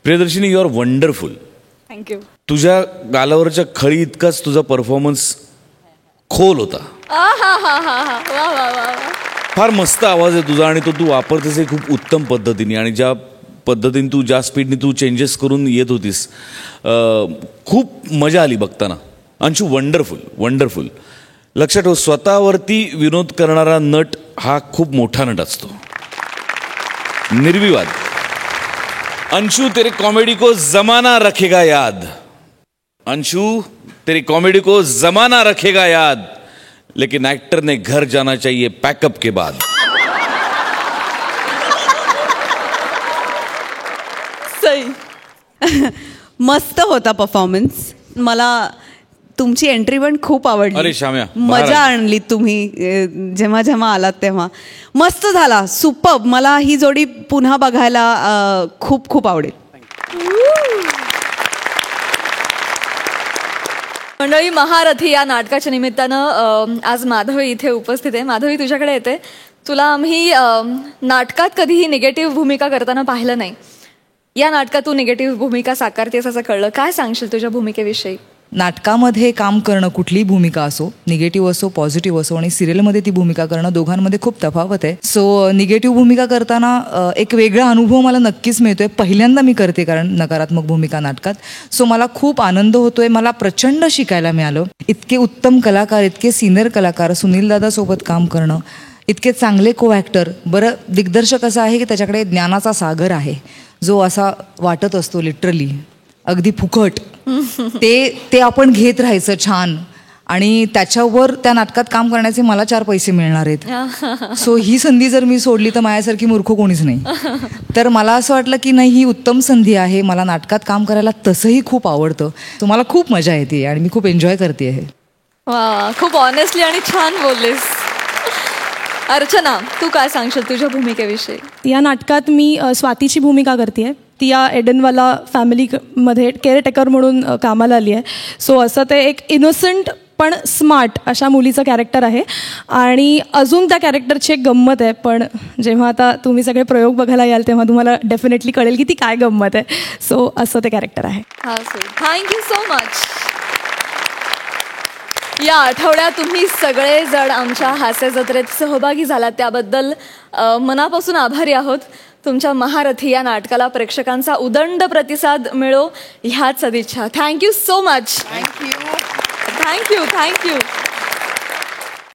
Priyadarshini, you are wonderful. Thank you. तुझ्या गालावरच्या खळी इतकाच तुझा परफॉर्मन्स खोल होता. वा वा वा. फार मस्त आवाज आहे तुझा आणि तो तू वापरतेस हे खूप उत्तम पद्धतीने. आणि ज्या पद्धतीने तू ज्या स्पीडने तू चेंजेस करून येत होतीस, खूप मजा आली बघताना. Anshu, wonderful wonderful. लक्षात ठेव, स्वतःवरती विनोद करणारा नट हा खूप मोठा नट असतो, निर्विवाद. अंशु तेरे कॉमेडी को जमाना रखेगा याद. अंशु तेरी कॉमेडी को जमाना रखेगा याद, लेकिन एक्टर ने घर जाना चाहिए पैकअप के बाद. सही. मस्त होता परफॉर्मन्स. मला तुमची एंट्री पण खूप आवडली. अरे शाम्या, मजा आणली तुम्ही जेव्हा जेव्हा आलात तेव्हा. मस्त झाला, सुपर्ब. मला ही जोडी पुन्हा बघायला खूप खूप आवडेल. मंडळी, महारथी या नाटकाच्या निमित्तानं आज माधवी इथे उपस्थित आहे. माधवी, तुझ्याकडे येते. तुला आम्ही नाटकात कधीही निगेटिव्ह भूमिका करताना पाहिलं नाही. या नाटकात तू निगेटिव्ह भूमिका साकारतेस असं कळलं. काय सांगशील तुझ्या भूमिकेविषयी? नाटकामध्ये काम करणं, कुठलीही भूमिका असो, निगेटिव्ह असो पॉझिटिव्ह असो, आणि सिरियलमध्ये ती भूमिका करणं, दोघांमध्ये खूप तफावत आहे. सो निगेटिव्ह भूमिका करताना एक वेगळा अनुभव मला नक्कीच मिळतोय. पहिल्यांदा मी करते कारण नकारात्मक भूमिका नाटकात. सो मला खूप आनंद होतोय. मला प्रचंड शिकायला मिळालं. इतके उत्तम कलाकार, इतके सिनियर कलाकार, सुनील दादासोबत काम करणं, इतके चांगले को ॲक्टर. बरं, दिग्दर्शक असा आहे की त्याच्याकडे ज्ञानाचा सागर आहे, जो असा वाटत असतो लिटरली अगदी फुकट. ते आपण घेत राहायचं छान, आणि त्याच्यावर त्या नाटकात काम करण्याचे मला 4 पैसे मिळणार आहेत. सो ही संधी जर मी सोडली तर माझ्यासारखी मूर्ख कोणीच नाही. तर मला असं वाटलं की नाही, ही उत्तम संधी आहे. मला नाटकात काम करायला तसंही खूप आवडतं. सो मला खूप मजा येते आणि मी खूप एन्जॉय करते हे. वा, खूप ऑनेस्टली आणि छान बोललीस. अर्चना, तू काय सांगशील तुझ्या भूमिकेविषयी? या नाटकात मी स्वातीची भूमिका करते. ती या एडनवाला फॅमिलीमध्ये केअरटेकर म्हणून कामाला आली आहे. सो असं ते एक इनोसंट पण स्मार्ट अशा मुलीचं कॅरेक्टर आहे. आणि अजून त्या कॅरेक्टरची एक गंमत आहे, पण जेव्हा आता तुम्ही सगळे प्रयोग बघायला याल तेव्हा तुम्हाला डेफिनेटली कळेल की ती काय गंमत आहे. सो असं ते कॅरेक्टर आहे. Thank you so much. या आठवड्यात तुम्ही सगळेजण आमच्या हास्य जत्रेत सहभागी झालात त्याबद्दल मनापासून आभारी आहोत. तुमच्या महारथी या नाटकाला प्रेक्षकांचा उदंड प्रतिसाद मिळो ह्याच सदिच्छा. Thank you so much. थँक्यू.